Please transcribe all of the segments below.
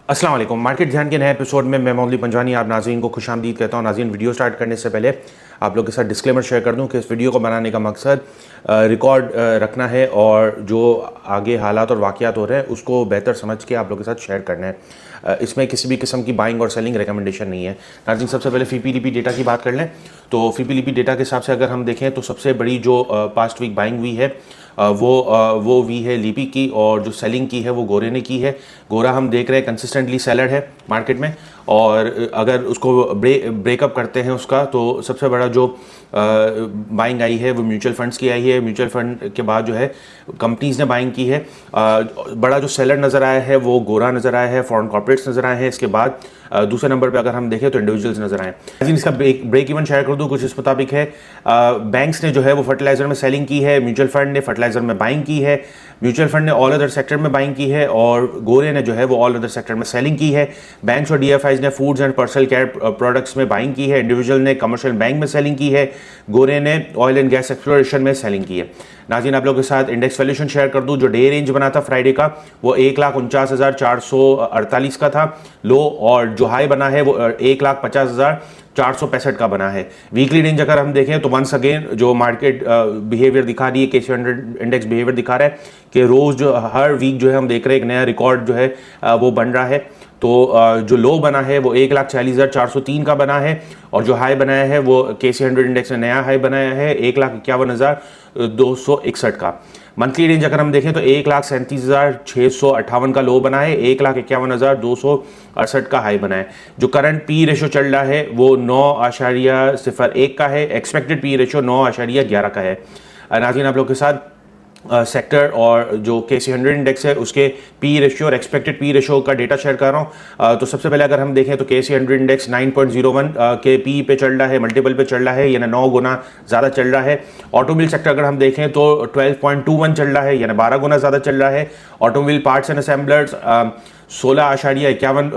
अस्सलाम वालेकुम। मार्केट ध्यान के नए एपिसोड में मैं मौलवी पंजवानी आप नाज़रीन को खुशामदीद कहता हूँ। नाज़रीन, वीडियो स्टार्ट करने से पहले आप लोग के साथ डिस्क्लेमर शेयर कर दूँ कि इस वीडियो को बनाने का मकसद रिकॉर्ड रखना है और जो आगे हालात और वाक़यात हो रहे हैं उसको बेहतर समझ के आप लोग के साथ शेयर करना है। इसमें किसी भी किस्म की बाइंग और सेलिंग रिकमेंडेशन नहीं है। नाज़रीन, सबसे पहले FIPLIPI डेटा की बात कर लें तो FIPLIPI डेटा के हिसाब से अगर हम देखें तो सबसे बड़ी जो पास्ट वीक बाइंग हुई है वो हुई है लिपी की, और जो सेलिंग की है वो गोरे ने की है। गोरा हम देख रहे हैं कंसिस्टेंटली सेलर है मार्केट में, और अगर उसको ब्रेकअप करते हैं उसका तो सबसे बड़ा जो बाइंग आई है वो म्यूचुअल फंड्स की आई है। म्यूचुअल फंड के बाद जो है कंपनीज ने बाइंग की है। बड़ा जो सेलर नज़र आया है वो गोरा नज़र आया है, फॉरेन कॉर्पोरेट्स नज़र आए हैं। इसके बाद दूसरे नंबर पे अगर हम देखें तो इंडिविजुअल्स नज़र आए। इसका ब्रेक इवन शेयर कर दूँ, कुछ इस मुताबिक है। बैंक्स ने जो है वो फर्टिलाइज़र में सेलिंग की है, म्यूचुअल फंड ने फर्टिलाइज़र में बाइंग की है, म्यूचुअल फंड ने ऑल अदर सेक्टर में बाइंग की है, और गोरे ने जो है वो ऑल अदर सेक्टर में सेलिंग की है। बैंक्स और DFIs ने foods and personal care products में बाइंग की है, इंडिविजुअल ने कमर्शियल बैंक में सेलिंग की है, गोरे ने ऑयल एंड गैस एक्सप्लोरेशन में सेलिंग की है। नाज़रीन, आप लोगों के साथ इंडेक्स वैल्यूएशन शेयर कर दूं। जो डे रेंज बना था फ्राइडे का वो 1,49,448 का था लो, और जो हाई बना है वो 1,50,465 का बना है। वीकली रेंज अगर हम देखें तो वंस अगेन जो मार्केट बिहेवियर दिखा रही है, KC 100 इंडेक्स बिहेवियर दिखा रहा है कि रोज़ जो हर वीक जो है हम देख रहे हैं एक नया रिकॉर्ड जो है वो बन रहा है। तो जो लो बना है वो 1,40,403 का बना है, और जो हाई बनाया है वो KC 100 इंडेक्स ने नया हाई बनाया है 1,51,261 का। मंथली रेंज अगर हम देखें तो 1,37,658 का लो बना है, 1,51,268 का हाई बना है। जो करंट पी रेशो चल रहा है वो 9.01 का है। एक्सपेक्टेड पी रेशो 9.11 का है। नाज़रीन, आप लोग के साथ सेक्टर और जो KC 100 इंडेक्स है उसके पी रेशियो और एक्सपेक्टेड पी रेशियो का डेटा शेयर कर रहा हूँ। तो सबसे पहले अगर हम देखें तो KC 100 इंडेक्स 9.01 के पी पे चल रहा है, मल्टीपल पे चल रहा है, यानी 9 गुना ज़्यादा चल रहा है। ऑटोमोबाइल सेक्टर अगर हम देखें तो 12.21 चल रहा है, यानी 12 गुना ज़्यादा चल रहा है। ऑटोमोबाइल पार्ट्स एंड असेंबलर्स 16.51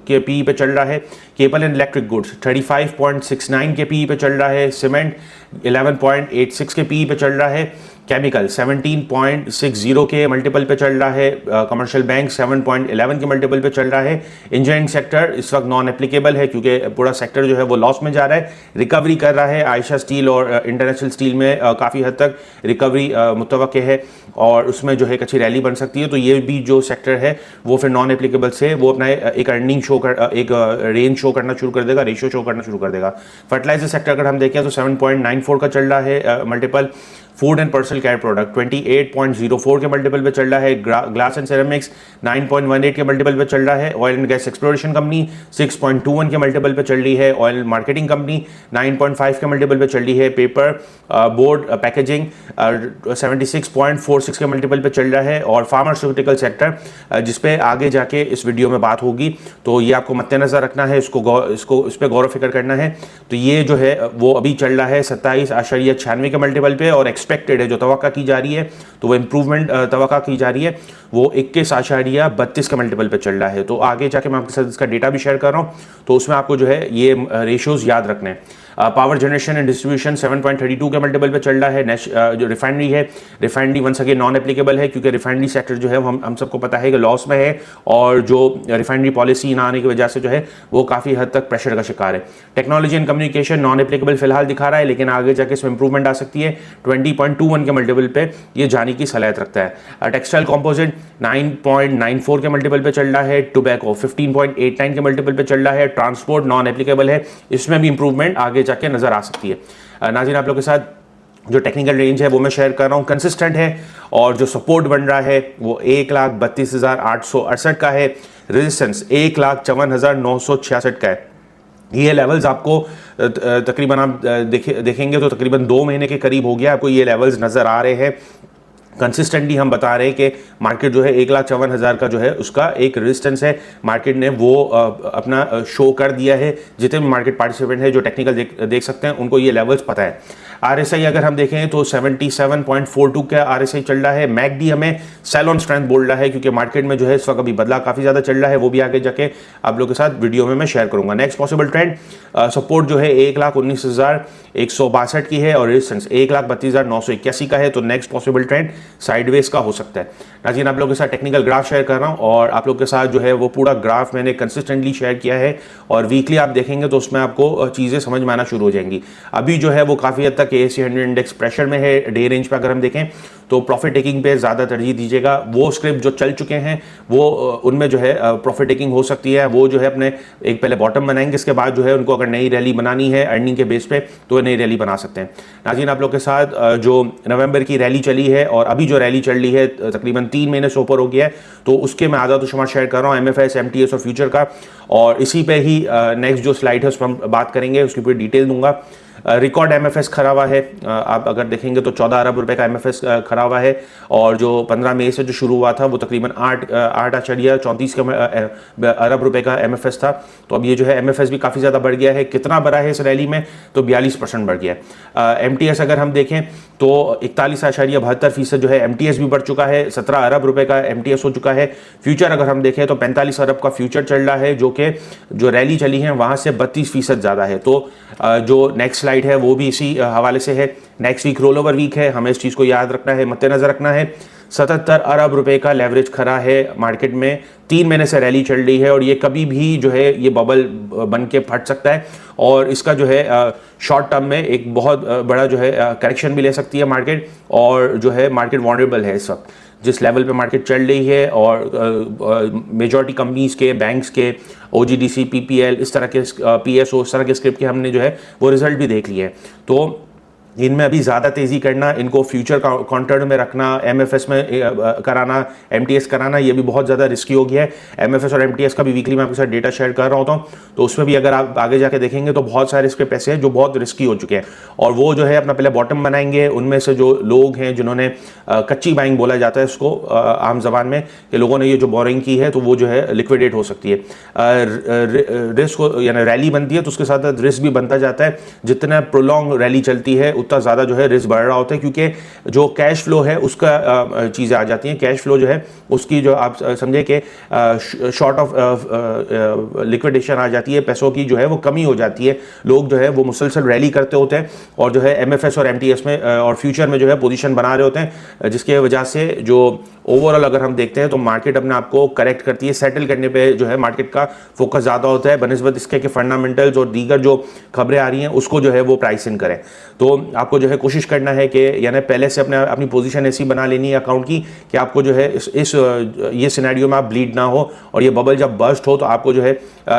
के पी पे चल रहा है। केबल एंड इलेक्ट्रिक गुड्स 35.69 के पी पे चल रहा है। सीमेंट 11.86 के पी पे चल रहा है। केमिकल 17.60 के मल्टीपल पे चल रहा है। कमर्शियल बैंक 7.11 के मल्टीपल पे चल रहा है। इंजीनियरिंग सेक्टर इस वक्त नॉन एप्लीकेबल है क्योंकि पूरा सेक्टर जो है वो लॉस में जा रहा है। रिकवरी कर रहा है, आयशा स्टील और इंटरनेशनल स्टील में काफ़ी हद तक रिकवरी मुतवक्के है, और उसमें जो है एक अच्छी रैली बन सकती है। तो ये भी जो सेक्टर है वो फिर नॉन एप्लीकेबल से वो अपना एक अर्निंग शो कर एक रेंज शो करना शुरू कर देगा, रेशियो शो करना शुरू कर देगा। फर्टिलाइजर सेक्टर अगर हम देखें तो 7.94 का चल रहा है multiple. Food and personal care product 28.04 के मल्टीपल पे चल रहा है। ग्लास एंड सेरेमिक्स 9.18 के मल्टीपल पे चल रहा है। Oil and gas exploration company 6.21 के मल्टीपल पे चल रही है। ऑयल मार्केटिंग कंपनी 9.5 के मल्टीपल पे चल रही है। पेपर बोर्ड पैकेजिंग 76.46 के मल्टीपल पे चल रहा है। और फार्मास्यूटिकल सेक्टर जिसपे आगे जाके इस वीडियो में बात होगी, तो ये आपको मद्देनजर रखना है, इस पर गौर फिक्र करना है। तो ये जो है वो अभी चल रहा है 27.96 के मल्टीपल पे, और एक्सपेक्टेड है जो तवक्का की जा रही है तो वो इंप्रूवमेंट तवक्का की जा रही है वो 21.32 के मल्टीपल पे चल रहा है। तो आगे जाके मैं आपके साथ इसका डेटा भी शेयर कर रहा हूँ, तो उसमें आपको जो है ये रेशियोज याद रखने हैं। पावर जनरेशन एंड डिस्ट्रीब्यूशन 7.32 के मल्टीपल पे चल रहा है। जो रिफाइनरी है, refinery once again non applicable है क्योंकि रिफाइनरी सेक्टर जो है हम सबको पता है कि लॉस में है, और जो रिफाइनरी पॉलिसी ना आने की वजह से जो है वो काफ़ी हद तक प्रेशर का शिकार है। Technology and communication non applicable फिलहाल दिखा रहा है, लेकिन आगे जाके इसमें इंप्रूवमेंट आ सकती है। 20.21 के मल्टीपल पे ये जाने की सलाहियत रखता है। टेक्सटाइल कॉम्पोजिट 9.94 के मल्टीपल पे चल रहा है। टोबैको 15.89 के मल्टीपल पे चल रहा है। ट्रांसपोर्ट नॉन एप्लीकेबल है, इसमें भी इंप्रूवमेंट आगे जाके नजर आ सकती है। नाज़रीन, आप लोग के साथ जो टेक्निकल रेंज है वो मैं शेयर कर रहा हूँ, कंसिस्टेंट है, और जो सपोर्ट बन रहा है वो 1,32,868 का है। रेजिस्टेंस 1,54,966 का है। ये लेवल्स आपको तकरीबन आप देखेंगे तो तकरीबन 2 महीने के करीब हो गया आपको ये लेवल्स नज़र आ रहे हैं। कंसिस्टेंटली हम बता रहे हैं कि मार्केट जो है 1,54,000 का जो है उसका एक रेजिस्टेंस है। मार्केट ने वो अपना शो कर दिया है। जितने भी मार्केट पार्टिसिपेंट है जो टेक्निकल देख सकते हैं उनको ये लेवल्स पता है। RSI अगर हम देखें तो 77.42 का RSI चल रहा है। मैकडी हमें सेल ऑन स्ट्रेंथ बोल रहा है क्योंकि मार्केट में जो है इस वक्त अभी बदलाव काफ़ी ज़्यादा चल रहा है, वो भी आगे जाके आप लोगों के साथ वीडियो में मैं शेयर करूंगा। नेक्स्ट पॉसिबल ट्रेंड सपोर्ट जो है 1,19,162 की है और रेजिस्टेंस 1,32,981 का है। तो नेक्स्ट पॉसिबल ट्रेंड साइडवेज का हो सकता है। नाज़रीन, आप लोगों के साथ टेक्निकल ग्राफ शेयर कर रहा हूं और आप लोगों के साथ जो है वो पूरा ग्राफ मैंने कंसिस्टेंटली शेयर किया है और वीकली आप देखेंगे तो उसमें आपको चीज़ें समझ में आना शुरू हो जाएंगी। अभी जो है वो काफ़ी हद तक ASC 100 इंडेक्स प्रेशर में है। डे रेंज पर अगर हम देखें तो प्रॉफिट टेकिंग पे ज़्यादा तरजीह दीजिएगा। वो स्क्रिप्ट जो चल चुके हैं वो उनमें जो है प्रॉफिट टेकिंग हो सकती है। वो जो है अपने एक पहले बॉटम बनाएंगे, इसके बाद जो है उनको अगर नई रैली बनानी है अर्निंग के बेस पे तो नई रैली बना सकते हैं। नाज़रीन, आप लोग के साथ जो नवंबर की रैली चली है और अभी जो रैली चल रही है तकरीबन 3 महीने से ऊपर हो गया है, तो उसके मैं आधा तो शुमार शेयर कर रहा हूँ MFS, MTS और फ्यूचर का। और इसी पे ही नेक्स्ट जो स्लाइड है उस पर हम बात करेंगे, उसकी पूरी डिटेल दूंगा। रिकॉर्ड MFS खरा हुआ है, आप अगर देखेंगे तो 14 अरब रुपए का MFS खरा हुआ है और जो 15 मई से जो शुरू हुआ था वो तकरीबन 8.34 अरब रुपए का MFS था। तो अब ये जो है MFS भी काफ़ी ज़्यादा बढ़ गया है। कितना बढ़ा है इस रैली में? तो 42% बढ़ गया है। MTS अगर हम देखें तो 41.72% जो है MTS भी बढ़ चुका है। 17 अरब रुपए का MTS हो चुका है। फ्यूचर अगर हम देखें तो 45 अरब का फ्यूचर चल रहा है, जो कि जो रैली चली है वहाँ से 32% ज़्यादा है। तो जो नेक्स्ट स्लाइड है वो भी इसी हवाले से है। Next week roll over week है, हमें इस चीज़ को याद रखना है, मद्देनजर रखना है। 77 अरब रुपए का लेवरेज खरा है मार्केट में। 3 महीने से रैली चल रही है और ये कभी भी जो है ये बबल बन के फट सकता है और इसका जो है शॉर्ट टर्म में एक बहुत बड़ा जो है करेक्शन भी ले सकती है मार्केट। और जो है मार्केट वॉल्नरेबल है इस वक्त जिस लेवल पे मार्केट चल रही है और मेजॉरिटी कंपनीज के, बैंक्स के, OGDC, PPL, इस तरह के PSO, इस तरह के स्क्रिप्ट के हमने जो है वो रिजल्ट भी देख लिए हैं। तो इनमें अभी ज़्यादा तेज़ी करना, इनको फ्यूचर कॉन्ट्रैक्ट में रखना, MFS में कराना, MTS कराना, ये भी बहुत ज़्यादा रिस्की हो गया है। MFS और MTS का भी वीकली मैं आपके साथ डेटा शेयर कर रहा होता हूँ, तो उसमें भी अगर आप आगे जाके देखेंगे तो बहुत सारे इसके पैसे हैं जो बहुत रिस्की हो चुके हैं और वो जो है अपना पहले बॉटम बनाएंगे। उनमें से जो लोग हैं जिन्होंने कच्ची बाइंग बोला जाता है इसको आम जबान में, कि लोगों ने ये जो बोरिंग की है तो वो जो है लिक्विडेट हो सकती है। रिस्क यानी रैली बनती है तो उसके साथ रिस्क भी बनता जाता है। जितना प्रोलॉन्ग रैली चलती है उतना ज़्यादा जो है रिस्क बढ़ रहा होता है, क्योंकि जो कैश फ्लो है उसका चीज़ें आ जाती हैं। कैश फ्लो जो है उसकी जो आप समझे कि शॉर्ट ऑफ लिक्विडेशन आ जाती है, पैसों की जो है वो कमी हो जाती है। लोग जो है वो मुसलसल रैली करते होते हैं और जो है MFS और MTS में और फ्यूचर में जो है पोजीशन बना रहे होते हैं, जिसके वजह से जो ओवरऑल अगर हम देखते हैं तो मार्केट अपने आप को करेक्ट करती है। सेटल करने पे जो है मार्केट का फोकस ज़्यादा होता है बनिस्बत इसके कि फंडामेंटल्स और दीगर जो खबरें आ रही हैं उसको जो है वो प्राइस इन करें। तो आपको जो है कोशिश करना है कि यानी पहले से अपनी पोजीशन ऐसी बना लेनी है अकाउंट की कि आपको जो है ये सिनेरियो में आप ब्लीड ना हो और ये बबल जब बर्स्ट हो तो आपको जो है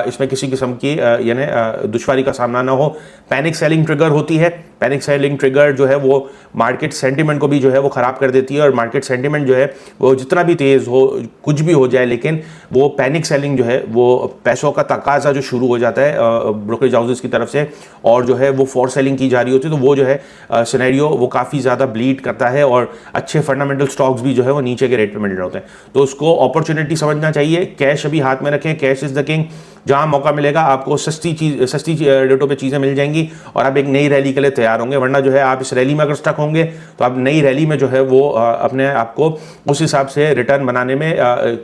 इसमें किसी किस्म की यानी दुश्वारी का सामना ना हो। पैनिक सेलिंग ट्रिगर होती है। पैनिक सेलिंग ट्रिगर जो है वो मार्केट सेंटिमेंट को भी जो है वो ख़राब कर देती है और मार्केट सेंटिमेंट जो है वो जितना भी तेज़ हो, कुछ भी हो जाए, लेकिन वो पैनिक सेलिंग जो है वो पैसों का तकाजा जो शुरू हो जाता है ब्रोकरेज हाउसेस की तरफ से और जो है वो फॉर सेलिंग की जा रही होती है, तो वो जो है सिनेरियो वो काफ़ी ज़्यादा ब्लीड करता है और अच्छे फंडामेंटल स्टॉक्स भी जो है वो नीचे के रेट पे मिल रहे होते हैं। तो उसको अपॉर्चुनिटी समझना चाहिए। कैश अभी हाथ में रखें, कैश इज़ द किंग। जहाँ मौका मिलेगा आपको सस्ती रेटों पे चीज़ें मिल जाएंगी और आप एक नई रैली के लिए तैयार होंगे। वरना जो है आप इस रैली में अगर स्टक होंगे तो आप नई रैली में जो है वो अपने आप को उस हिसाब से रिटर्न बनाने में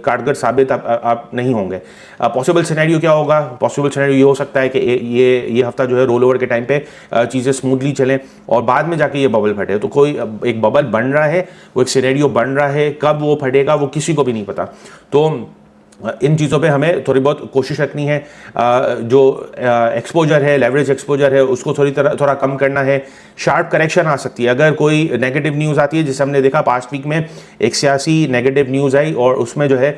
कारगर साबित आप नहीं होंगे। पॉसिबल सिनेरियो क्या होगा? पॉसिबल सिनेरियो ये हो सकता है कि ये हफ्ता जो है रोल ओवर के टाइम पे चीज़ें स्मूथली चलें और बाद में जाके ये बबल फटे। तो कोई एक बबल बन रहा है, वो एक सिनेरियो बन रहा है, कब वो फटेगा वो किसी को भी नहीं पता। तो इन चीज़ों पे हमें थोड़ी बहुत कोशिश रखनी है। जो एक्सपोजर है, लेवरेज एक्सपोजर है, उसको थोड़ा कम करना है। शार्प करेक्शन आ सकती है अगर कोई नेगेटिव न्यूज़ आती है, जैसे हमने देखा पास्ट वीक में 81 नेगेटिव न्यूज़ आई और उसमें जो है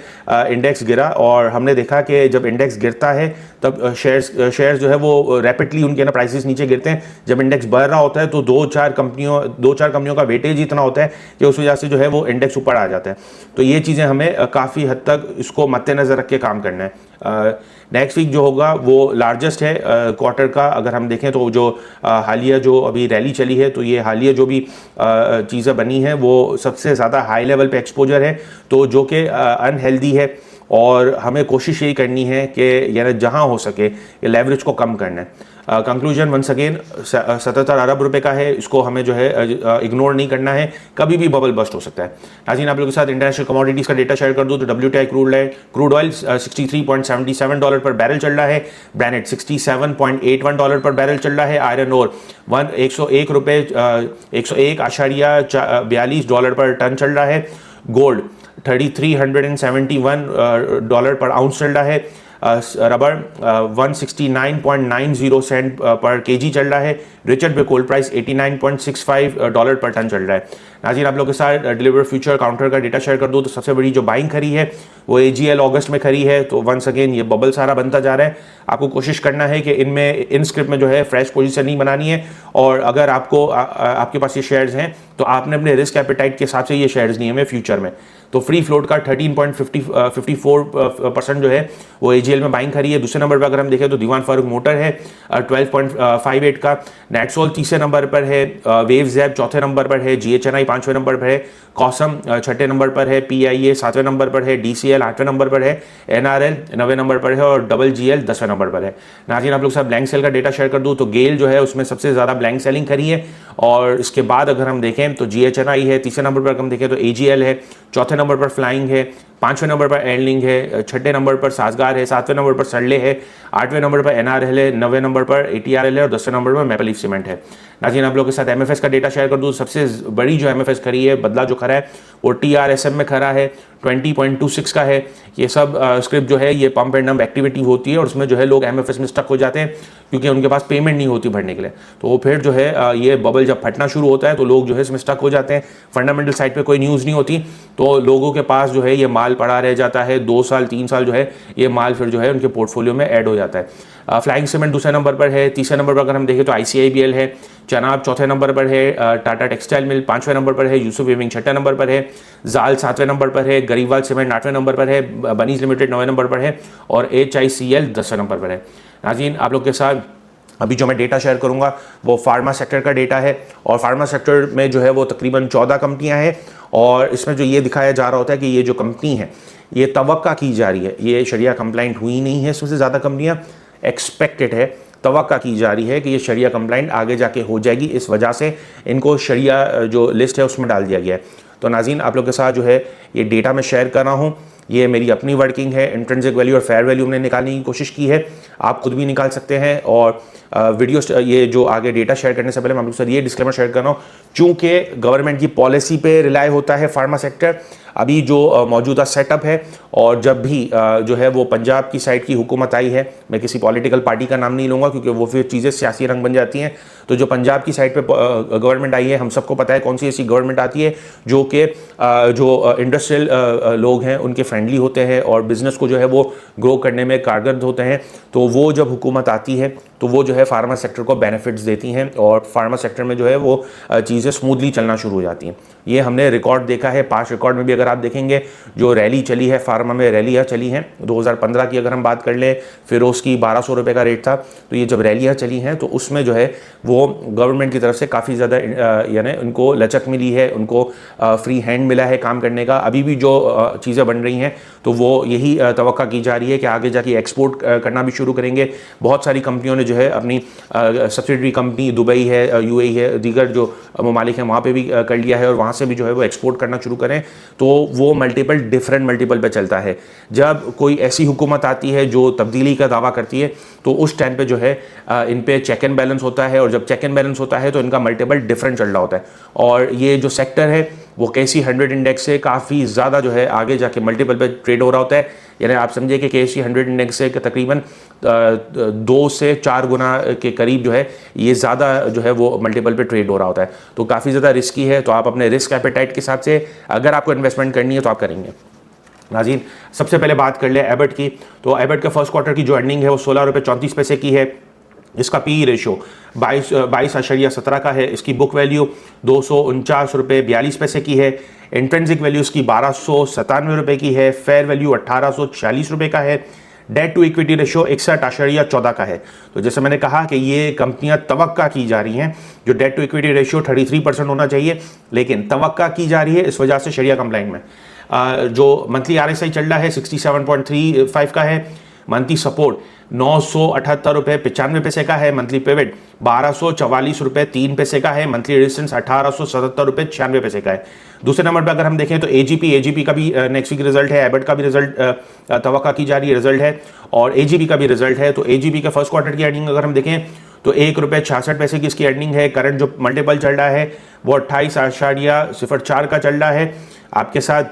इंडेक्स गिरा और हमने देखा कि जब इंडेक्स गिरता है तब शेयर्स जो है वो रैपिडली उनके ना प्राइसेस नीचे गिरते हैं। जब इंडेक्स बढ़ रहा होता है तो दो चार कंपनियों का वेटेज इतना होता है कि उस वजह से जो है वो इंडेक्स ऊपर आ जाता है। तो ये चीज़ें हमें काफ़ी हद तक इसको मद्देनजर रख के काम करना है। नेक्स्ट वीक जो होगा वो लार्जेस्ट है क्वार्टर का। अगर हम देखें तो जो हालिया जो अभी रैली चली है, तो ये हालिया जो भी चीज़ें बनी हैं वो सबसे ज़्यादा हाई लेवल पे एक्सपोजर है, तो जो कि अनहेल्दी है और हमें कोशिश यही करनी है कि यानी जहां हो सके ये लेवरेज को कम करना है। कंक्लूजन वंस अगेन 77 अरब रुपए का है, इसको हमें जो है इग्नोर नहीं करना है, कभी भी बबल बस्ट हो सकता है। नाज़रीन, आप लोगों के साथ इंटरनेशनल कमोडिटीज़ का डेटा शेयर कर दूं तो WTI क्रूड ऑयल 63.77 डॉलर पर बैरल चल रहा है, ब्रेंट 67.81 डॉलर पर बैरल चल रहा है, आयरन ओर 101.42 डॉलर पर टन चल रहा है, गोल्ड 3371 डॉलर पर आउंस चल रहा है, रबर 169.90 सेंट पर केजी चल रहा है, रिचर्ड पे कोल्ड प्राइस 89.65 डॉलर पर टन चल रहा है। नाज़रीन, आप लोग के साथ डिलीवर फ्यूचर काउंटर का डेटा शेयर कर दूँ तो सबसे बड़ी जो बाइंग खरी है वो AGL अगस्त में खरी है। तो वंस अगेन ये बबल सारा बनता जा रहा है। आपको कोशिश करना है कि इनमें इन स्क्रिप्ट में जो है फ्रेश पोजीशन नहीं बनानी है, और अगर आपको आपके पास ये शेयर्स हैं तो आपने अपने रिस्क एपेटाइट के हिसाब से ये शेयर्स नहीं हमें फ्यूचर में। तो फ्री फ्लोट का 13.54% जो है वो AGL में बाइंग खरी है। दूसरे नंबर पर अगर हम देखें तो दीवान फारूक मोटर है 12.58 का, नेटसोल तीसरे नंबर पर है, वेव्स चौथे नंबर पर है, GHNI पांचवें नंबर पर है, कॉसम छठे नंबर पर है, PIA सातवें नंबर पर है, DCL आठवें नंबर पर है, NRL नवे नंबर पर है और GGL 10वें नंबर पर है। नाज़रीन, आप लोग साथ ब्लैंक सेल का डेटा शेयर कर दूं तो गेल जो है उसमें सबसे ज़्यादा ब्लैंक सेलिंग करी है, और इसके बाद अगर हम देखें तो GHNI है, तीसरे नंबर पर हम देखें तो AGL है, चौथे नंबर पर फ्लाइंग है, पांचवें नंबर पर एयरलिंग है, छठे नंबर पर साजगार है, सातवें नंबर पर सरले है, आठवें नंबर पर NRL है, नवे नंबर पर ATRL है और 10वें नंबर पर मैपल लीफ सीमेंट है। नाज़रीन, आप लोगों के साथ MFS का डेटा शेयर कर दूं, सबसे बड़ी जो MFS खरी है, बदला जो खरा है वो TRSM में खरा है, 20.26 का है। ये सब स्क्रिप्ट जो है ये पंप एंड डंप एक्टिविटी होती है और उसमें जो है लोग MFS में स्टक हो जाते हैं क्योंकि उनके पास पेमेंट नहीं होती भरने के लिए। तो वो फिर जो है ये बबल जब फटना शुरू होता है तो लोग जो है इसमें स्टक हो जाते हैं। फंडामेंटल साइड पे कोई न्यूज़ नहीं होती तो लोगों के पास जो है ये माल पड़ा रह जाता है, 2 साल 3 साल जो है ये माल फिर जो है उनके पोर्टफोलियो में ऐड हो जाता है। फ्लाइंग सीमेंट दूसरे नंबर पर है, तीसरे नंबर पर अगर हम देखें तो ICIBL है, चनाब चौथे नंबर पर है, टाटा टेक्सटाइल मिल पांचवें नंबर पर है, यूसुफ वीविंग छठे नंबर पर है, जाल सातवें नंबर पर है, गरीबवाल सीमेंट आठवें नंबर पर है, बनीज लिमिटेड नौवें नंबर पर है और HICL 10वें नंबर पर है। नाज़रीन, आप लोग के साथ अभी जो मैं डेटा शेयर करूंगा वो फार्मा सेक्टर का डेटा है, और फार्मा सेक्टर में जो है वो तकरीबन 14 कंपनियां हैं, और इसमें जो ये दिखाया जा रहा होता है कि ये जो कंपनी है ये तवक्का की जा रही है, ये शरिया कंप्लाइंट हुई नहीं है, इसमें से ज़्यादा कंपनियां एक्सपेक्टेड है, तवक्का की जा रही है कि ये शरिया कंप्लाइंट आगे जाके हो जाएगी, इस वजह से इनको शरिया जो लिस्ट है उसमें डाल दिया गया है। तो नाज़रीन, आप लोग के साथ जो है ये डेटा मैं शेयर कर रहा हूँ, ये मेरी अपनी वर्किंग है, इंट्रिंसिक वैल्यू और फेयर वैल्यू हमने निकालने की कोशिश की है, आप खुद भी निकाल सकते हैं। और वीडियोस ये जो आगे डेटा शेयर करने से पहले मैं आप लोग के साथ ये डिस्क्लेमर शेयर कर रहा हूँ, चूँकि गवर्नमेंट की पॉलिसी पे रिलाई होता है फार्मा सेक्टर, अभी जो मौजूदा सेटअप है, और जब भी जो है वो पंजाब की साइड की हुकूमत आई है, मैं किसी पॉलिटिकल पार्टी का नाम नहीं लूँगा क्योंकि वो फिर चीज़ें सियासी रंग बन जाती हैं, तो जो पंजाब की साइड पे गवर्नमेंट आई है, हम सबको पता है कौन सी ऐसी गवर्नमेंट आती है जो कि जो इंडस्ट्रियल लोग हैं उनके फ्रेंडली होते हैं और बिज़नेस को जो है वो ग्रो करने में कारगर होते हैं। तो वो जब हुकूमत आती है तो वो जो है फार्मा सेक्टर को बेनिफिट्स देती हैं और फार्मा सेक्टर में जो है वो चीज़ें स्मूथली चलना शुरू हो जाती हैं। ये हमने रिकॉर्ड देखा है, पास्ट रिकॉर्ड में भी अगर आप देखेंगे जो रैली चली है फार्मा में, रैलियाँ चली हैं 2015 की अगर हम बात कर लें, फिर उसकी 1200 रुपये का रेट था, तो ये जब रैलियाँ चली हैं तो उसमें जो है वो गवर्नमेंट की तरफ से काफ़ी ज़्यादा यानी उनको लचक मिली है, उनको फ्री हैंड मिला है काम करने का। अभी भी जो चीज़ें बन रही हैं तो वो यही तवक्का की जा रही है कि आगे जाके एक्सपोर्ट करना भी शुरू करेंगे। बहुत सारी कंपनियों ने जो है अपनी सब्सिडरी कंपनी दुबई है, UAE है, दीगर जो ममालिक हैं वहाँ पे भी कर लिया है और वहाँ से भी जो है वो एक्सपोर्ट करना शुरू करें, तो वो डिफरेंट मल्टीपल पे चलता है। जब कोई ऐसी हुकूमत आती है जो तब्दीली का दावा करती है तो उस टाइम पे जो है इन पे चेक एंड बैलेंस होता है, और जब चेक एंड बैलेंस होता है तो इनका मल्टीपल डिफरेंट चल रहा होता है। और ये जो सेक्टर है वो KC 100 इंडेक्स से काफ़ी ज़्यादा जो है आगे जाके मल्टीपल पे ट्रेड हो रहा होता है। यानी आप समझिए कि KC 100 इंडेक्स से तकरीबन 2 से 4 गुना के करीब जो है ये ज़्यादा जो है वो मल्टीपल पे ट्रेड हो रहा होता है। तो काफ़ी ज़्यादा रिस्की है, तो आप अपने रिस्क एपेटाइट के हिसाब से अगर आपको इन्वेस्टमेंट करनी है तो आप करेंगे। नाज़रीन, सबसे पहले बात कर ले एबट की, तो एबट के फर्स्ट क्वार्टर की जो अर्निंग है वो 16 रुपये 34 पैसे की है। इसका PE रेशो 22.17 का है। इसकी बुक वैल्यू 249 रुपये 42 पैसे की है। इंट्रेंसिक वैल्यू इसकी 1297 रुपये की है। फेयर वैल्यू 1846 रुपये का है। डेट टू इक्विटी रेशो 61.14 का है। तो जैसे मैंने कहा कि ये कंपनियां तवक्का की जा रही हैं, जो डेट टू इक्विटी रेशो 33% होना चाहिए, लेकिन तवक्का की जा रही है इस वजह से शरिया कंप्लाइंट में। जो मंथली RSI चल रहा है 67.35 का है, मंथली सपोर्ट 978 रुपये 95 पैसे का है, मंथली पिवट 1244 रुपये 3 पैसे का है, मंथली रेजिस्टेंस 1877 रुपये 96 पैसे का है। दूसरे नंबर पर अगर हम देखें तो AGP का भी नेक्स्ट वीक रिजल्ट है, एबट का भी रिजल्ट तवक्का की जा रही है रिजल्ट है, और AGP का भी रिजल्ट है। तो AGP का फर्स्ट क्वार्टर की अर्निंग अगर हम देखें तो 1 रुपये 66 पैसे की इसकी अर्निंग है। करंट जो मल्टीपल चल रहा है वो 28.04 का चल रहा है। आपके साथ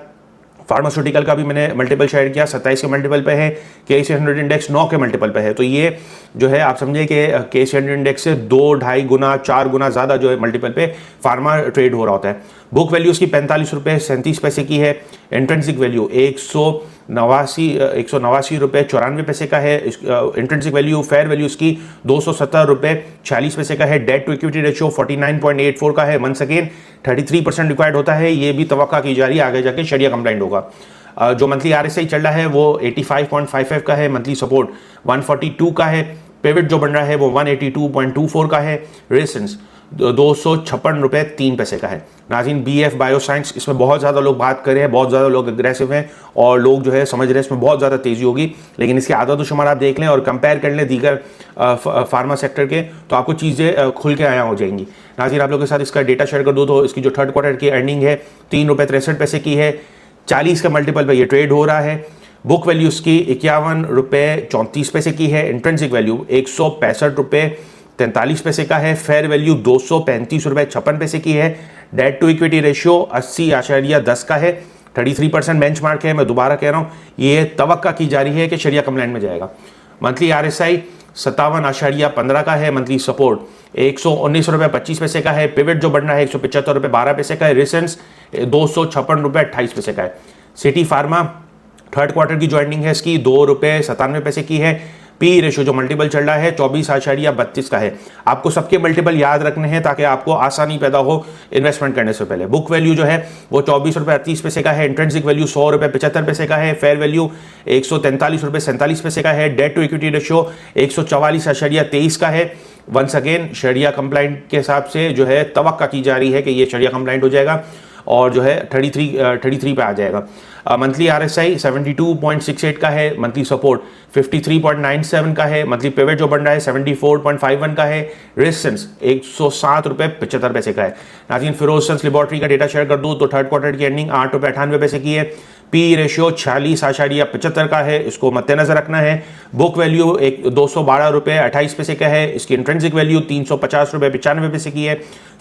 फार्मास्यूटिकल का भी मैंने मल्टीपल शेयर किया, 27 के मल्टीपल पे है, KSE 100 इंडेक्स 9 के मल्टीपल पे है। तो ये जो है आप समझे कि KSE 100 इंडेक्स से 2-2.5 गुना 4 गुना ज़्यादा जो है मल्टीपल पे फार्मा ट्रेड हो रहा होता है। बुक वैल्यू उसकी 45 रुपये 37 पैसे की है। इंट्रिंसिक वैल्यू 189 रुपये 94 पैसे का है। इंट्रिंसिक वैल्यू फेयर वैल्यू उसकी 270 रुपये 46 पैसे का है। डेट टू इक्विटी रेशियो 49.84 का है। वंस अगेन 33% रिक्वायर्ड होता है। ये भी तवक्का की जा रही है आगे जाके शरिया कंप्लाइंट होगा। जो मंथली RSI चल रहा है वो 85.55 का है, मंथली सपोर्ट 142 का है, पिवट जो बन रहा है वो 182.24 का है, रेजिस्टेंस 256 रुपये 3 पैसे का है। नाज़रीन, BF बायोसाइंस, इसमें बहुत ज़्यादा लोग बात कर रहे हैं, बहुत ज़्यादा लोग अग्रेसिव हैं और लोग जो है समझ रहे हैं इसमें बहुत ज़्यादा तेज़ी होगी, लेकिन इसके आदत शुमार आप देख लें और कंपेयर कर लें दीगर फार्मा सेक्टर के, तो आपको चीज़ें खुल के आया हो जाएंगी। नाज़रीन, आप लोगों के साथ इसका डेटा शेयर कर दूँ तो इसकी जो थर्ड क्वार्टर की अर्निंग है 3 रुपये 63 पैसे की है। 40 के मल्टीपल पर ये ट्रेड हो रहा है। बुक वैल्यू उसकी 51 रुपये 34 पैसे की है। इंट्रिंसिक वैल्यू 165 रुपये 43 पैसे का है। फेयर वैल्यू 235 रुपये 56 पैसे की है। डेट टू इक्विटी रेशियो 80.10 का है। 33% बेंचमार्क है। मैं दोबारा कह रहा हूँ, ये तवक्का की जा रही है कि शरिया कंप्लाइंट में जाएगा। मंथली RSI 57.15 का है। मंथली सपोर्ट 119 रुपये 25 पैसे का है। पिवट जो बढ़ रहा है 175 रुपये 12 पैसे का है। रेजिस्टेंस 256 रुपये 28 पैसे का है। सिटी फार्मा थर्ड क्वार्टर की ज्वाइनिंग है इसकी 2 रुपये 97 पैसे की है। पी रेशो जो मल्टीपल चल रहा है 24.32 का है। आपको सबके मल्टीपल याद रखने हैं ताकि आपको आसानी पैदा हो इन्वेस्टमेंट करने से पहले। बुक वैल्यू जो है वो 24 रुपये 38 पैसे का है। इंट्रिंसिक वैल्यू 100 रुपये 75 पैसे का है। फेयर वैल्यू 143 रुपये 47 पैसे का है। डेट टू इक्विटी रेशियो 144.23 का है। वंस अगेन शरिया कंप्लाइंट के हिसाब से जो है तवक्का की जा रही है कि ये शरिया कंप्लाइंट हो जाएगा और जो है 33 पे आ जाएगा। मंथली RSI 72.68 का है। मंथली सपोर्ट 53.97 का है। मंथली पिवट जो बन रहा है 74.51 का है। रेजिस्टेंस 107 रुपये 75 पैसे का है। नाज़रीन, फिरोजसंस लेबोरेटरी का डेटा शेयर कर दूँ तो थर्ड क्वार्टर की अर्निंग 8 रुपये 98 पैसे की है। पी रेशियो 46.75 का है, इसको मद्देनजर रखना है। बुक वैल्यू 212 रुपये 28 पैसे का है। इसकी इंट्रिंसिक वैल्यू 350 रुपये 95 पैसे की है।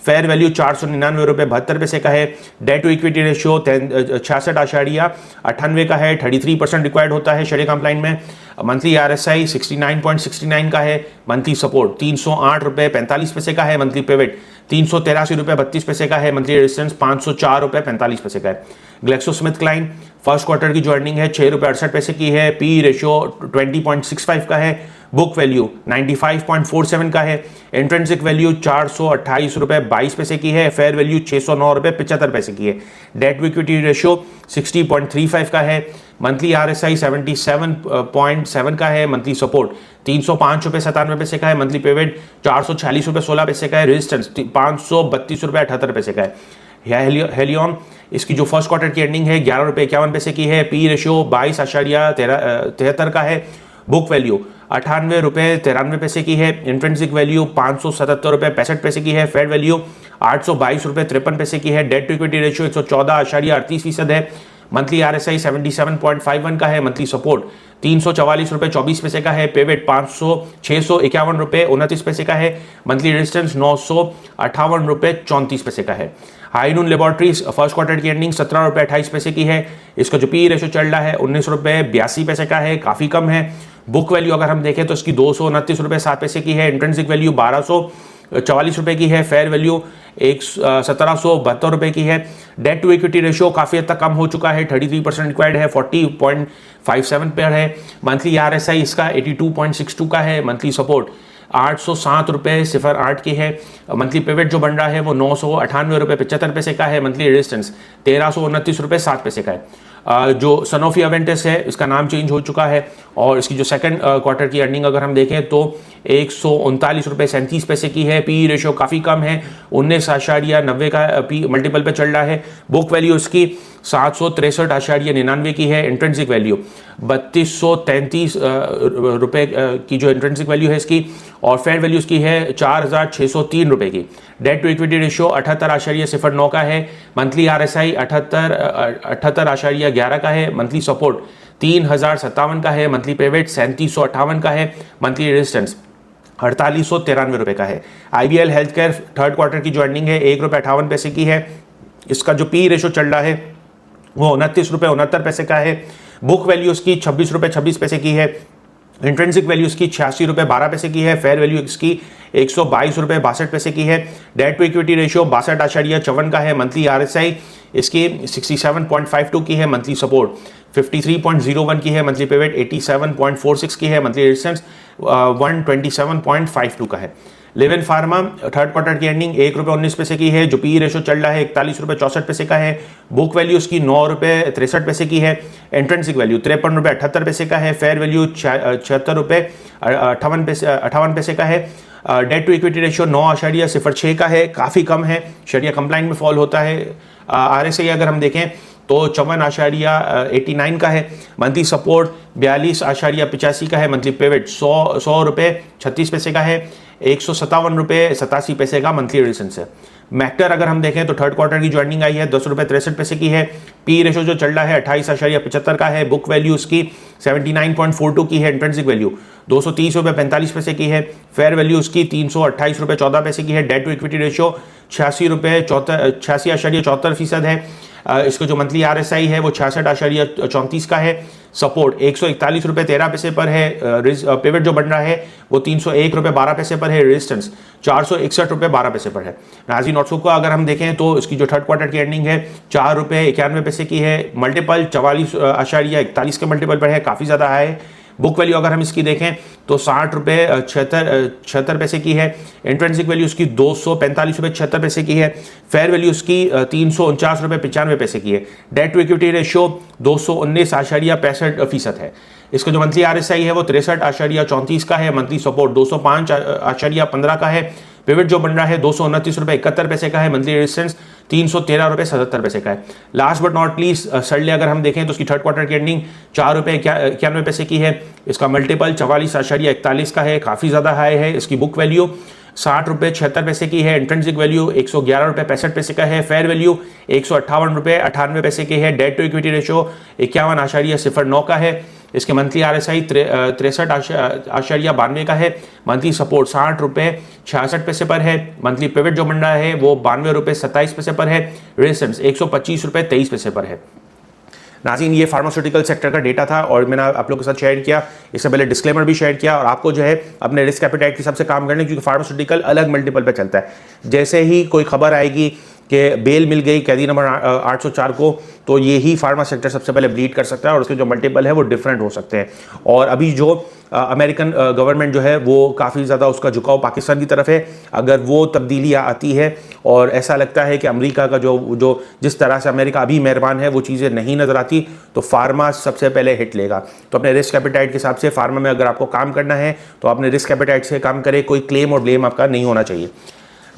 फेयर वैल्यू 499 रुपये 72 पैसे का है। डेट टू इक्विटी रेशियो 66.98 का है। 33% रिक्वायर्ड होता है शरिया कंप्लाइंट में। मंथली RSI 69.69 का है। मंथली सपोर्ट 308 रुपये 45 पैसे का है। मंथली पिवट 383 रुपये 32 पैसे का है। मंथली रेजिस्टेंस 504 रुपये 45 पैसे का है। ग्लैक्सोस्मिथक्लाइन फर्स्ट क्वार्टर की जो अर्निंग है 6 रुपये 68 पैसे की है। पी रेशियो 20.65 का है। बुक वैल्यू 95.47 का है। इंट्रिंसिक वैल्यू 428 रुपये 22 पैसे की है। फेयर वैल्यू 609 रुपये 75 पैसे की है। डेट टू इक्विटी रेशियो 60.35 का है। मंथली RSI 77.7 का है। मंथली सपोर्ट 305 रुपये 97 पैसे का है। मंथली पेमेंट 446 रुपये 16 पैसे का है। रेजिस्टेंस 532 रुपये 78 पैसे का है। हेलियन, इसकी जो फर्स्ट क्वार्टर की अर्निंग है 11 रुपये 51 पैसे की है। पी रेशियो 22.73 का है। बुक वैल्यू 98 रुपये 93 पैसे की है। इंट्रिंसिक वैल्यू 577 रुपये 65 पैसे की है। फेयर वैल्यू 822 रुपये 53 पैसे की है। डेट टू इक्विटी रेशियो 114.38% है। मंथली RSI 77.51 का है। मंथली सपोर्ट 344 रुपये 24 पैसे का है। पेवेट 651 रुपये 29 पैसे का है। मंथली रेजिस्टेंस 958 रुपये 34 पैसे का है। हाईनून लेबोरेटरीज फर्स्ट क्वार्टर की अर्निंग 17 रुपये 28 पैसे की है। इसका जो पी रेशो चल रहा है 19 रुपये 82 पैसे का है, काफ़ी कम है। बुक वैल्यू अगर हम देखें तो इसकी 229 रुपये 7 पैसे की है। इंट्रिंसिक वैल्यू 1244 रुपये की है। फेयर वैल्यू 1772 रुपये की है। डेट टू इक्विटी रेशियो काफ़ी हद तक कम हो चुका है, 33% रिक्वायर्ड है, 40.57 पर है। मंथली RSI इसका 82.62 का है। मंथली सपोर्ट 807 रुपये 08 की है। मंथली पेवेट जो बन रहा है वो 998 रुपये 75 पैसे का है। मंथली रेजिस्टेंस 1329 रुपये 7 पैसे का है। जो सनोफी अवेंटिस है इसका नाम चेंज हो चुका है और इसकी जो सेकंड क्वार्टर की अर्निंग अगर हम देखें तो 139 रुपये 37 पैसे की है। पी रेशियो काफ़ी कम है, 19.90 का पी मल्टीपल पे चल रहा है। बुक वैल्यू इसकी 763.99 की है इंट्रेंसिक वैल्यू, 3233 रुपये की जो इंट्रेंसिक वैल्यू है इसकी, और फेयर वैल्यू इसकी है 4603 रुपये की। डेट टू इक्विटी रेशियो 78.09 का है, मंथली RSI 78.11 का है, मंथली सपोर्ट 3057 का है, मंथली पेवेट 3758 का है, मंथली रेजिस्टेंस 4893 रुपये का है। IBL health care third quarter की जो अर्निंग है 1.58 की है। इसका जो पी रेशो चल रहा है वो 29.69 का है। बुक वैल्यू उसकी 26.26 की है। इंट्रेंसिक वैल्यू इसकी 86.12 की है। फेयर वैल्यू इसकी 122.62 की है। डेट टू इक्विटी रेशियो 62.54 का है। मंथली RSI इसकी 67.52 की है। मंथली सपोर्ट 53.01 की है। मंथली पेवेट 87.46 की है। मंथली रेजिस्टेंस 127.52 का है। लिविन फार्मा थर्ड क्वार्टर की एंडिंग ₹1.19 की है। जो पी रेशो चल रहा है 41.64 का है। बुक वैल्यू उसकी ₹9.63 की है। एंट्रेंसिक वैल्यू ₹53.78 का है। फेयर वैल्यू ₹76.58 का है। डेट टू इक्विटी रेशियो 9.06 का है, काफ़ी कम है, शरिया कंप्लाइंट में फॉल होता है। RSI अगर हम देखें तो 54.89 का है। मंथली सपोर्ट 42.85 का है। मंथली पेवेट ₹100.36 का है। ₹157.87 का मंथली रेजिस्टेंस है। मैक्टर अगर हम देखें तो थर्ड क्वार्टर की जो अर्निंग आई है ₹10.63 की है। पी रेशो जो चल रहा है 28.75 का है। बुक वैल्यू उसकी 79.42 की है। इंट्रेंसिक वैल्यू ₹230.45 की है। फेयर वैल्यू उसकी ₹328.14 की है। डेट टू इक्विटी रेशियो 86.74% है। इसका जो मंथली RSI है वो 66.34 का है। सपोर्ट ₹141.13 पर है। पेवेट जो बन रहा है वो ₹301.12 पर है। रेजिस्टेंस ₹461.12 पर है। नाज़रीन नोट्सो का अगर हम देखें तो इसकी जो थर्ड क्वार्टर की अर्निंग है ₹4.91 की है। मल्टीपल 44.41 के मल्टीपल पर है, काफ़ी ज़्यादा है। बुक वैल्यू अगर हम इसकी देखें तो ₹60.76 की है। इंट्रेंसिक वैल्यू उसकी ₹245.76 की है। फेयर वैल्यू उसकी ₹349.95 की है। डेट टू इक्विटी रेशियो 219.65% है। इसका जो मंथली RSI है वो 63.34 का है। मंथली सपोर्ट 205.15 का है। पेवेट जो बन रहा है ₹229.71 का है। मंथली रेजिस्टेंस ₹313.77 का है। Last but not least Searle अगर हम देखें तो उसकी थर्ड क्वार्टर की एंडिंग ₹4.91 की है। इसका मल्टीपल 44.41 का है, काफ़ी ज़्यादा हाई है। इसकी बुक वैल्यू ₹60.76 की है। इंट्रेंसिक वैल्यू ₹111.65 का है। फेयर वैल्यू ₹158.98 की है। डेट टू इक्विटी रेशियो 51.09 का है। इसके मंथली RSI 63.92 का है। मंथली सपोर्ट ₹60.66 पर है। मंथली पेवेट जो बन रहा है वो ₹92.27 पर है। रेजिस्टेंस ₹125.23 पर है। नाज़रीन ये फार्मास्यूटिकल सेक्टर का डेटा था और मैंने आप लोगों के साथ शेयर किया। इससे पहले डिस्क्लेमर भी शेयर किया और आपको जो है अपने रिस्क एपेटाइट के हिसाब से काम करने, क्योंकि फार्मास्यूटिकल अलग मल्टीपल पे चलता है। जैसे ही कोई खबर आएगी कि बेल मिल गई कैदी नंबर 804 को, तो ये ही फार्मा सेक्टर सबसे पहले ब्लीड कर सकता है और उसके जो मल्टीपल है वो डिफरेंट हो सकते हैं। और अभी जो अमेरिकन गवर्नमेंट जो है वो काफ़ी ज़्यादा उसका झुकाव पाकिस्तान की तरफ है। अगर वो तब्दीली आती है और ऐसा लगता है कि अमेरिका का जो जिस तरह से अमेरिका अभी मेहरबान है वो चीज़ें नहीं नज़र आती, तो फार्मा सबसे पहले हिट लेगा। तो अपने रिस्क एपेटाइट के हिसाब से फार्मा में अगर आपको काम करना है तो अपने रिस्क एपेटाइट से काम करें। कोई क्लेम और ब्लेम आपका नहीं होना चाहिए।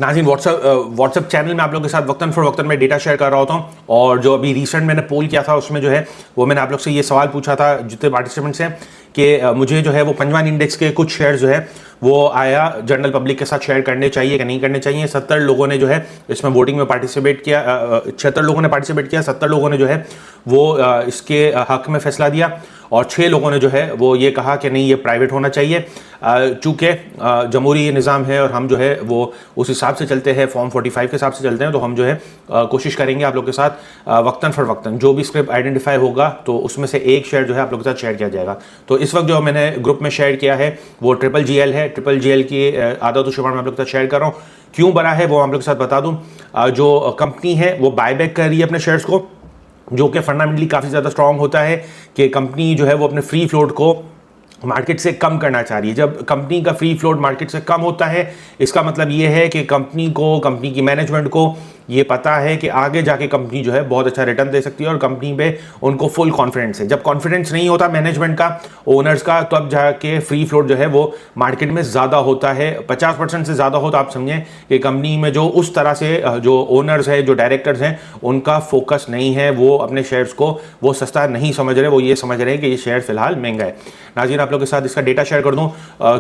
नाज़रीन व्हाट्सएप चैनल में आप लोगों के साथ वक्तन फॉर वक्तन में डेटा शेयर कर रहा होता हूँ। और जो अभी रिसेंट मैंने पोल किया था उसमें जो है वो मैंने आप लोग से ये सवाल पूछा था जितने पार्टिसिपेंट्स हैं कि मुझे जो है वो पंजवान इंडेक्स के कुछ शेयर जो है वो आया जनरल पब्लिक के साथ शेयर करने चाहिए कि नहीं करने चाहिए। 70 लोगों ने जो है इसमें वोटिंग में पार्टिसिपेट किया। 76 लोगों ने पार्टिसिपेट किया। 70 लोगों ने जो है वो इसके हक में फैसला दिया और 6 लोगों ने जो है वो ये कहा कि नहीं, ये प्राइवेट होना चाहिए। चूँकि जमहूरी निज़ाम है और हम जो है वो उस हिसाब से चलते हैं, फॉर्म 45 के हिसाब से चलते हैं, तो हम जो है कोशिश करेंगे आप लोग के साथ वक्तन फॉर वक्तन जो भी स्क्रिप्ट आइडेंटिफाई होगा तो उसमें से एक शेयर जो है आप लोग के साथ शेयर किया जाएगा। तो इस वक्त जो मैंने ग्रुप में शेयर किया है वो GGL है। GGL की आदत शुमार में आप लोग के साथ शेयर कर रहा हूँ। क्यों बड़ा है वो आप लोग के साथ बता दूँ। जो कंपनी है वो बायबैक कर रही है अपने शेयर्स को, जो कि फंडामेंटली काफ़ी ज़्यादा स्ट्रॉन्ग होता है कि कंपनी जो है वो अपने फ्री फ्लोट को मार्केट से कम करना चाह रही है। जब कंपनी का फ्री फ्लोट मार्केट से कम होता है इसका मतलब ये है कि कंपनी की मैनेजमेंट को ये पता है कि आगे जाके कंपनी जो है बहुत अच्छा रिटर्न दे सकती है और कंपनी पे उनको फुल कॉन्फिडेंस है। जब कॉन्फिडेंस नहीं होता मैनेजमेंट का, ओनर्स का, तब जाके फ्री फ्लोट जो है वो मार्केट में ज़्यादा होता है। 50% से ज़्यादा हो तो आप समझें कि कंपनी में जो उस तरह से जो ओनर्स है, जो डायरेक्टर्स हैं, उनका फोकस नहीं है, वो अपने शेयर्स को वो सस्ता नहीं समझ रहे, वो ये समझ रहे हैं कि ये शेयर फिलहाल महंगा है। नाज़रीन, आप लोग के साथ इसका डेटा शेयर कर दूं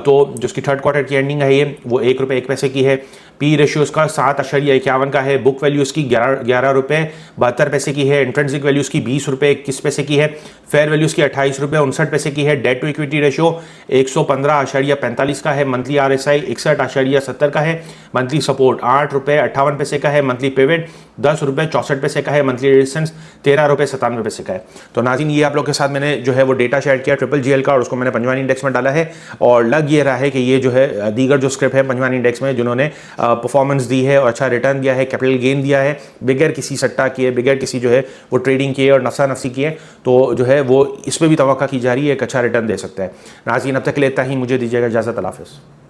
तो जिसकी थर्ड क्वार्टर की एंडिंग है ये, वो ₹1 की है। पी रेशियो उसका 7.51 का है। बुक वैल्यू उसकी 11 रुपये 72 पैसे की है। इंट्रिंसिक वैल्यू उसकी 20 रुपये 21 पैसे की है। फेयर वैल्यू उसकी 28 रुपये 59 पैसे की है। डेट टू इक्विटी रेशियो 115.45 का है। मंथली RSI 61.70 का है। मंथली सपोर्ट 8 रुपये 58 पैसे का है। मंथली पेवेट 10 रुपये 64 पैसे का है। मंथली रेजिस्टेंस 13 रुपये 97 पैसे का है। तो नाज़रीन, ये आप लोग के साथ मैंने जो है वो डेटा शेयर किया GGL का, और उसको मैंने पंजवानी इंडेक्स में डाला है। और लग ये रहा है कि ये जो है दीगर जो स्क्रिप्ट है पंजवानी इंडेक्स में जिन्होंने परफॉर्मेंस दी है और अच्छा रिटर्न दिया है, कैपिटल गेन दिया है, बगैर किसी सट्टा किए, बगैर किसी जो है वो ट्रेडिंग किए और नफसा नफसी किए, तो जो है वो इस पर भी तवक्का की जा रही है एक अच्छा रिटर्न दे सकता है। नाज़रीन, अब तक लेता ही मुझे दीजिएगा इजाज़त। अल्लाह हाफ़िज़।